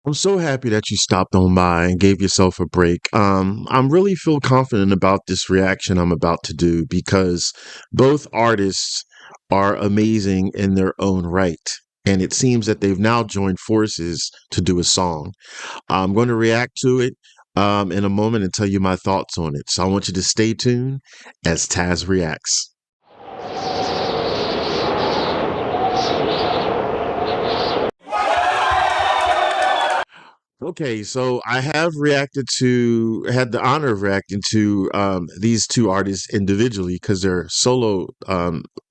I'm so happy that you stopped on by and gave yourself a break. I'm really feel confident about this reaction I'm about to do because both artists are amazing in their own right. And it seems that they've now joined forces to do a song. I'm going to react to it in a moment and tell you my thoughts on it. So I want you to stay tuned as Tazzz reacts. Okay, so I have had the honor of reacting to these two artists individually because they're solo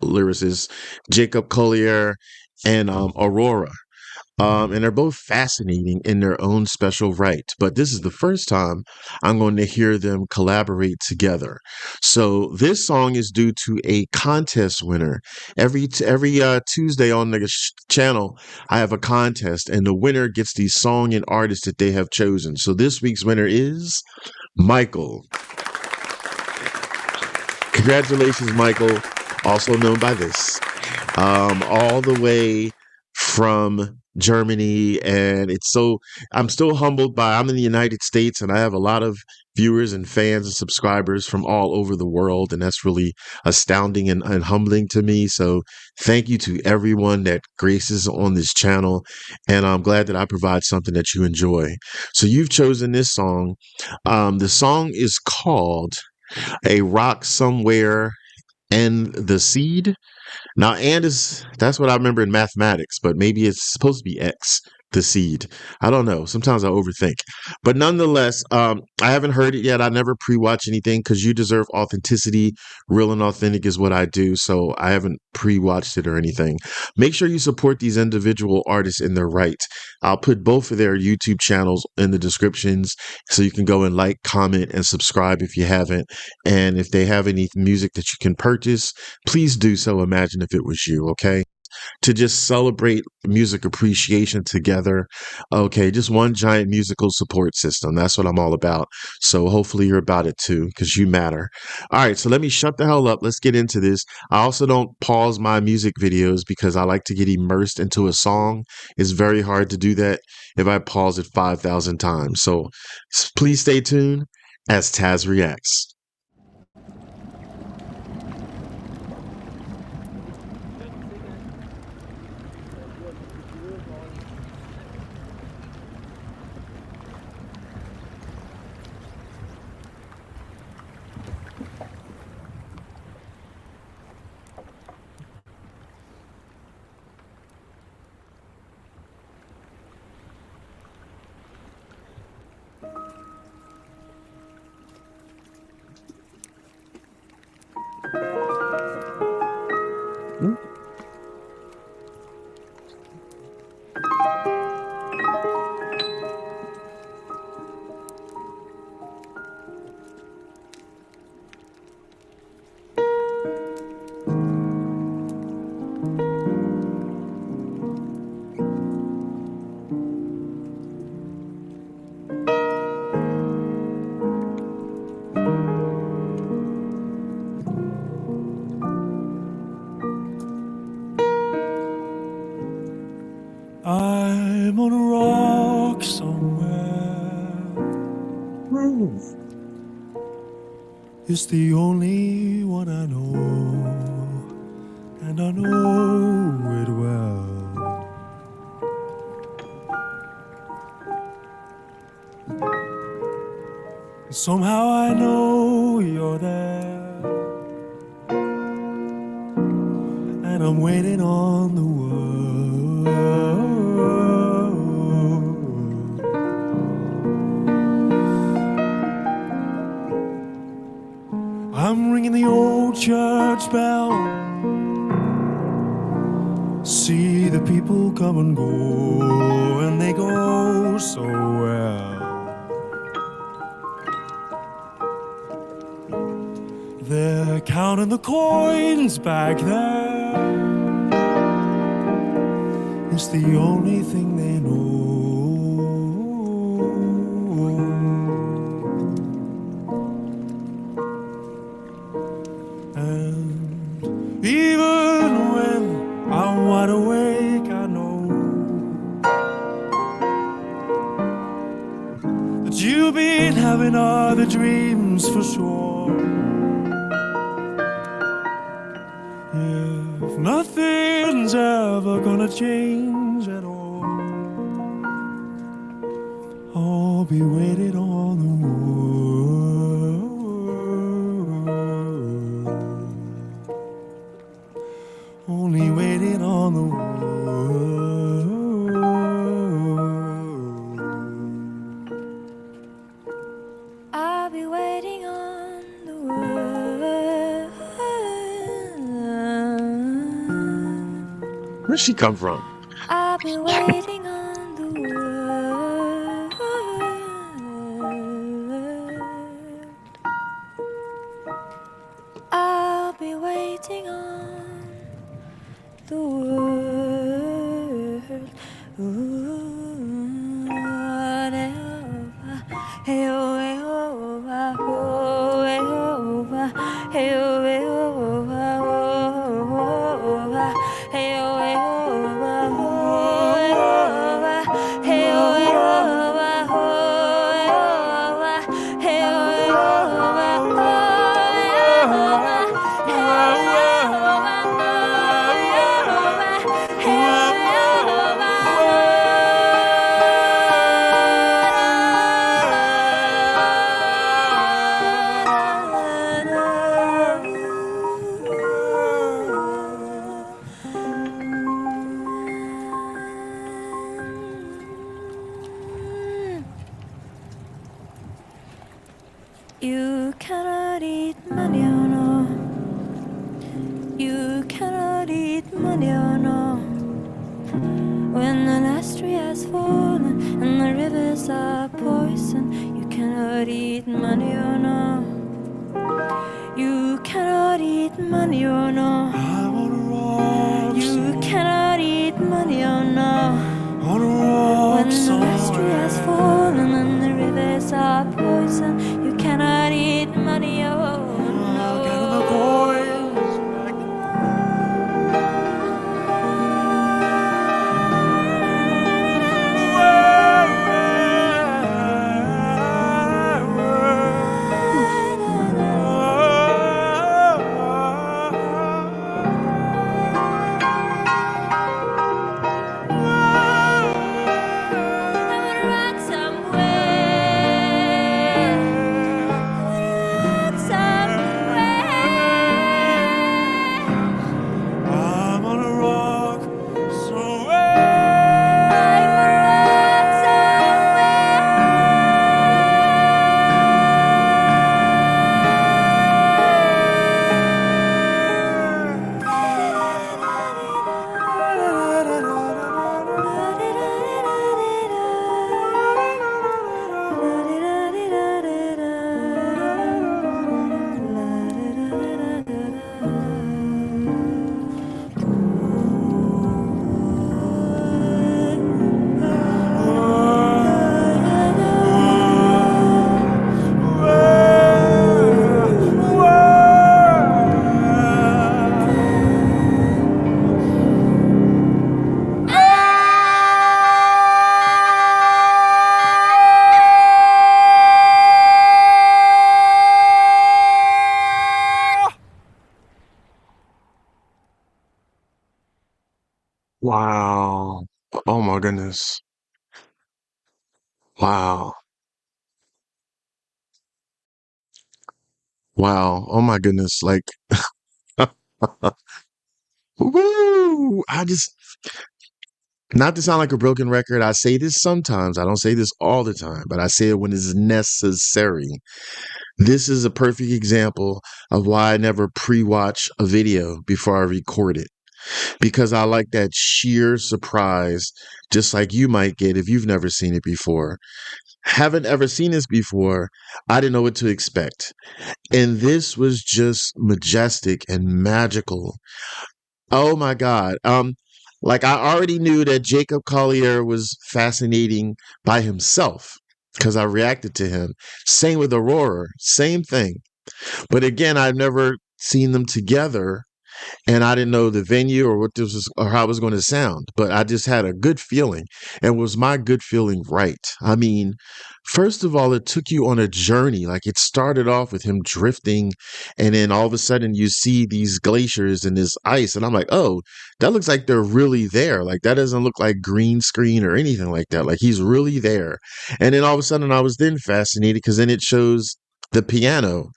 lyricists, Jacob Collier and Aurora. And they're both fascinating in their own special right. But this is the first time I'm going to hear them collaborate together. So this song is due to a contest winner. Every Tuesday on the channel, I have a contest, and the winner gets the song and artist that they have chosen. So this week's winner is Michael. Congratulations, Michael, also known by this. All the way from Germany. And I'm still humbled I'm in the United States and I have a lot of viewers and fans and subscribers from all over the world. And that's really astounding and humbling to me. So thank you to everyone that graces on this channel. And I'm glad that I provide something that you enjoy. So you've chosen this song. The song is called A Rock Somewhere and the Seed. Now, that's what I remember in mathematics, but maybe it's supposed to be X, the seed. I don't know. Sometimes I overthink. But nonetheless, I haven't heard it yet. I never pre-watch anything because you deserve authenticity. Real and authentic is what I do. So I haven't pre-watched it or anything. Make sure you support these individual artists in their right. I'll put both of their YouTube channels in the descriptions so you can go and like, comment, and subscribe if you haven't. And if they have any music that you can purchase, please do so. Imagine if it was you, okay? To just celebrate music appreciation together. Okay, just one giant musical support system. That's what I'm all about. So hopefully you're about it too, because you matter. All right, so let me shut the hell up. Let's get into this. I also don't pause my music videos because I like to get immersed into a song. It's very hard to do that if I pause it 5,000 times. So please stay tuned as Tazzz reacts. I'm on a rock somewhere. It's the only one I know, and I know it well. Somehow I know you're there, and I'm waiting on the world. I'm ringing the old church bell. See the people come and go, and they go so well. They're counting the coins back there. It's the only thing they know. And even when I'm wide awake, I know you've been having other dreams for sure. If nothing's ever gonna change at all, I'll be waiting on the world, only waiting on the world. I'll be waiting on the world. Where'd she come from? I'll be waiting on the world. I'll be waiting on the world. Ooh, hey oh, hey oh, oh, hey oh, hey oh, hey oh, hey oh, hey You cannot eat maniono. You cannot eat maniono. When the last tree has fallen and the rivers are poison, you cannot eat maniono. You cannot eat maniono. I'm on a rock. You cannot eat maniono. On a rock. When the last tree has fallen and the rivers are poison, you cannot eat maniono. Get in the coins. I'm on a rock Wow. Oh my goodness. Wow. Wow. Oh my goodness. Like, woo! Not to sound like a broken record, I say this sometimes. I don't say this all the time, but I say it when it's necessary. This is a perfect example of why I never pre-watch a video before I record it. Because I like that sheer surprise, just like you might get if you've never seen it before. Haven't ever seen this before. I didn't know what to expect. And this was just majestic and magical. Oh my God. Like I already knew that Jacob Collier was fascinating by himself because I reacted to him. Same with Aurora, same thing. But again, I've never seen them together. and I didn't know the venue or what this was or how it was going to sound, but I just had a good feeling. And was my good feeling right? I mean, first of all, it took you on a journey. Like it started off with him drifting, and then all of a sudden you see these glaciers and this ice, and I'm like, oh, that looks like they're really there. Like that doesn't look like green screen or anything like that. Like he's really there. And then all of a sudden I was then fascinated because then it shows the piano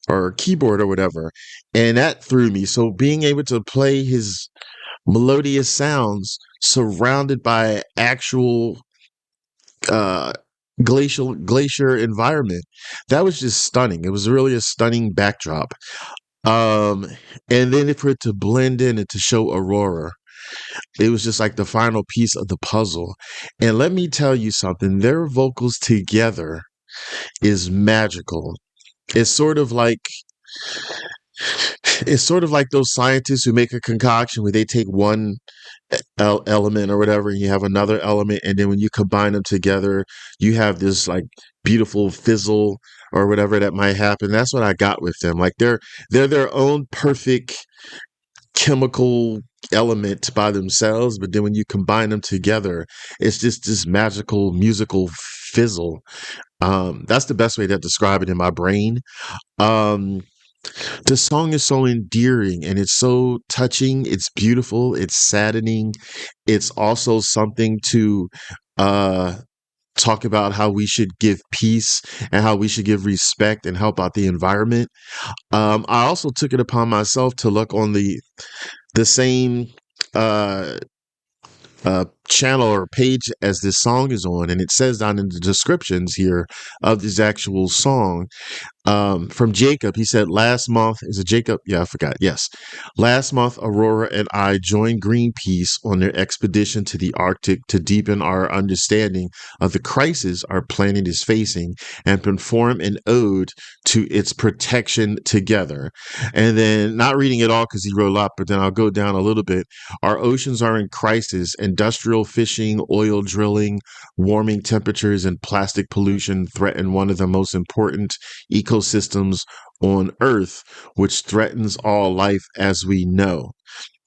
or keyboard or whatever. And that threw me. So being able to play his melodious sounds surrounded by actual uh glacier environment, that was just stunning. It was really a stunning backdrop. Um and then for it to blend in and to show Aurora, it was just like the final piece of the puzzle. And let me tell you something, their vocals together is magical. It's sort of like it's sort of like those scientists who make a concoction where they take one element or whatever, and you have another element, and then when you combine them together, you have this like beautiful fizzle or whatever that might happen. That's what I got with them. Like they're their own perfect chemical element by themselves, but then when you combine them together, it's just this magical musical fizzle. That's the best way to describe it in my brain. Um, the song is so endearing and it's so touching. It's beautiful. It's saddening. It's also something to uh, talk about how we should give peace and how we should give respect and help out the environment. I also took it upon myself to look on the same uh, channel or page as this song is on, and it says down in the descriptions here of this actual song, from Jacob. He said, last month, is it Jacob? Yeah, I forgot. Yes. Last month, Aurora and I joined Greenpeace on their expedition to the Arctic to deepen our understanding of the crisis our planet is facing and perform an ode to its protection together. And then, not reading it all because he wrote a lot, but then I'll go down a little bit. Our oceans are in crisis. Industrial fishing, oil drilling, warming temperatures, and plastic pollution threaten one of the most important ecosystems on Earth, which threatens all life as we know.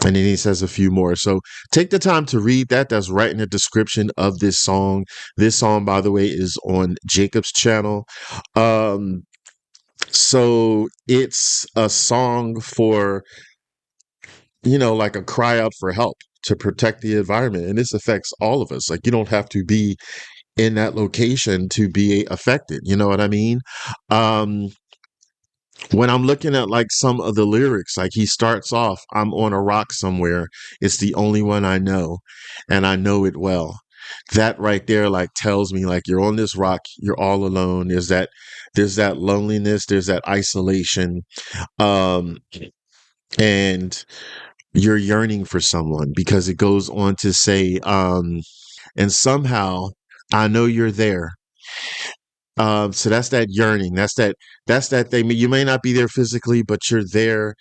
And then he says a few more. So take the time to read that. That's right in the description of this song. This song, by the way, is on Jacob's channel. So it's a song for, like a cry out for help to protect the environment. And this affects all of us. Like you don't have to be in that location to be affected. You know what I mean? Um, when I'm looking at like some of the lyrics, like he starts off, I'm on a rock somewhere. It's the only one I know, and I know it well. That right there, like tells me like you're on this rock, you're all alone. There's that loneliness, there's that isolation. Um, and you're yearning for someone because it goes on to say, and somehow I know you're there. So that's that yearning. That's that thing. You may not be there physically, but you're there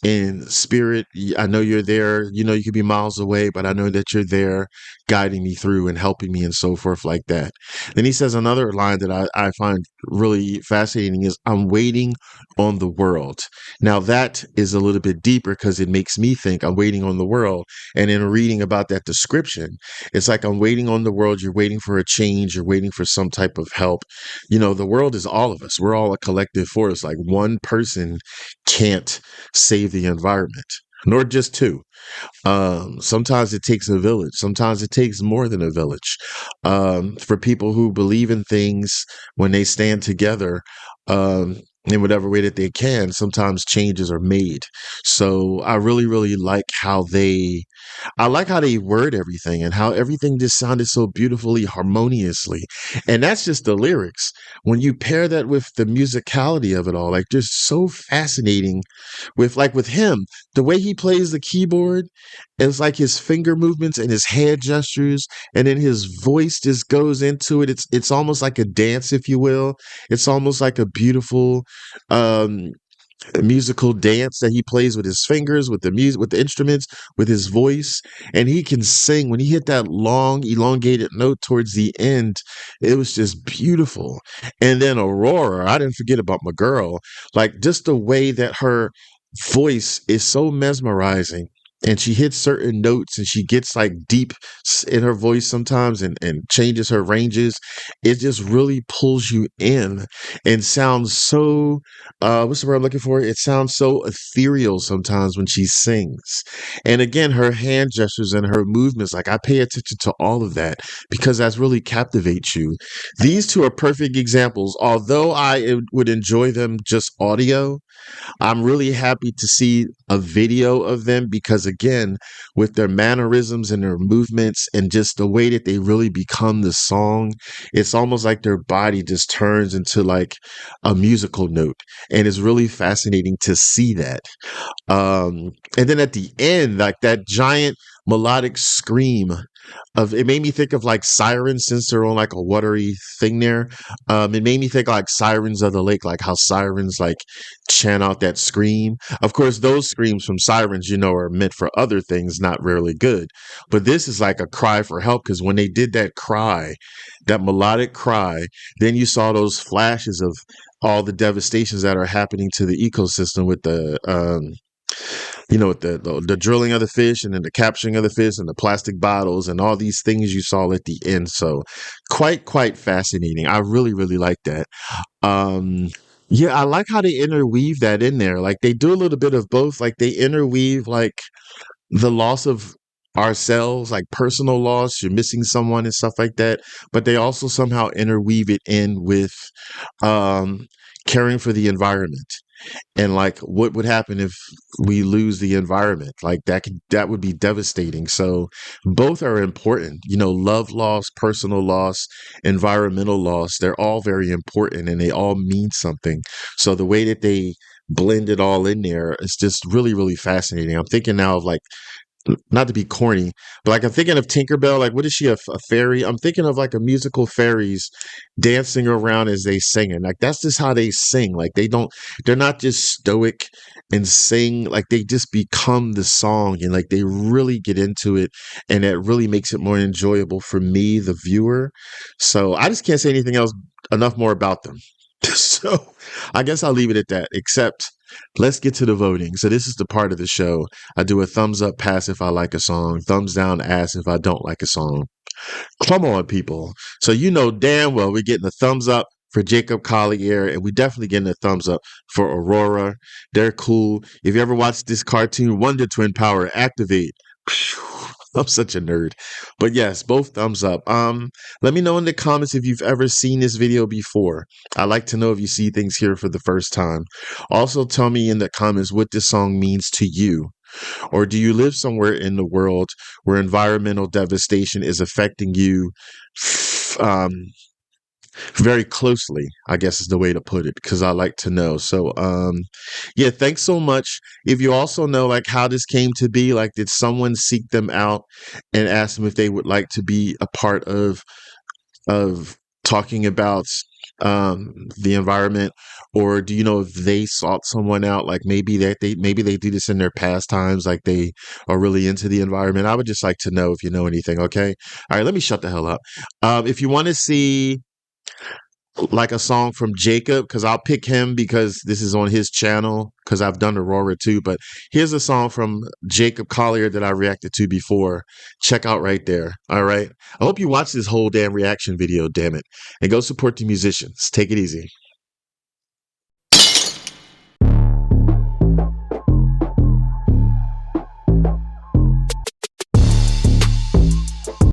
in spirit. I know you're there. You could be miles away, but I know that you're there guiding me through and helping me and so forth like that. Then he says another line that I find really fascinating is, I'm waiting on the world. Now that is a little bit deeper because it makes me think I'm waiting on the world. And in reading about that description, it's like I'm waiting on the world. You're waiting for a change. You're waiting for some type of help. The world is all of us. We're all a collective force. Like one person can't save the environment, nor just two. Sometimes it takes a village. Sometimes it takes more than a village. For people who believe in things, when they stand together, in whatever way that they can, sometimes changes are made. So I really, really I like how they word everything and how everything just sounded so beautifully, harmoniously. And that's just the lyrics. When you pair that with the musicality of it all, like just so fascinating with him, the way he plays the keyboard, it's like his finger movements and his hand gestures, and then his voice just goes into it. It's almost like a dance, if you will. It's almost like a beautiful um musical dance that he plays with his fingers, with the music, with the instruments, with his voice. And he can sing. When he hit that long elongated note towards the end, it was just beautiful. And then Aurora, I didn't forget about my girl. Like just the way that her voice is so mesmerizing, and she hits certain notes and she gets like deep in her voice sometimes, and changes her ranges. It just really pulls you in and sounds so what's the word I'm looking for? It sounds so ethereal sometimes when she sings. And again, her hand gestures and her movements, like I pay attention to all of that because that's really captivates you. These two are perfect examples. Although would enjoy them just audio, I'm really happy to see a video of them because, again, with their mannerisms and their movements and just the way that they really become the song, it's almost like their body just turns into like a musical note. And it's really fascinating to see that. And then at the end, like that giant melodic scream of it made me think of like sirens since they're on like a watery thing there. It made me think like sirens of the lake, like how sirens like chant out that scream. Of course, those screams from sirens, are meant for other things, not really good. But this is like a cry for help because when they did that cry, that melodic cry, then you saw those flashes of all the devastations that are happening to the ecosystem with with the drilling of the fish and then the capturing of the fish and the plastic bottles and all these things you saw at the end. So quite fascinating. I really, really like that. Yeah, I like how they interweave that in there. Like they do a little bit of both. Like they interweave like the loss of ourselves, like personal loss, you're missing someone and stuff like that. But they also somehow interweave it in with um caring for the environment and like what would happen if we lose the environment, like that would be devastating. So both are important, love loss, personal loss, environmental loss, they're all very important and they all mean something. So the way that they blend it all in there is just really, really fascinating. I'm thinking now of like, not to be corny, but like I'm thinking of Tinkerbell. Like, what is she, a fairy? I'm thinking of like a musical fairies dancing around as they sing. And like, that's just how they sing. Like, they're not just stoic and sing. Like, they just become the song and like they really get into it. And that really makes it more enjoyable for me, the viewer. So I just can't say anything else enough more about them. So I guess I'll leave it at that, except let's get to the voting. So this is the part of the show. I do a thumbs up pass if I like a song, thumbs down ass if I don't like a song. Come on, people. So damn well we're getting a thumbs up for Jacob Collier, and we definitely getting a thumbs up for Aurora. They're cool. If you ever watched this cartoon, Wonder Twin Power, activate. I'm such a nerd. But yes, both thumbs up. Let me know in the comments if you've ever seen this video before. I like to know if you see things here for the first time. Also tell me in the comments what this song means to you. Or do you live somewhere in the world where environmental devastation is affecting you very closely, I guess is the way to put it, because I like to know. So yeah, thanks so much. If you also know like how this came to be, like did someone seek them out and ask them if they would like to be a part of talking about the environment, or do you know if they sought someone out, like maybe they do this in their pastimes, like they are really into the environment? I would just like to know if you know anything. Okay, all right, let me shut the hell up. If you want to see like a song from Jacob, because I'll pick him because this is on his channel, because I've done Aurora too, but here's a song from Jacob Collier that I reacted to before. Check out right there. All right, I hope you watch this whole damn reaction video, damn it, and go support the musicians. Take it easy.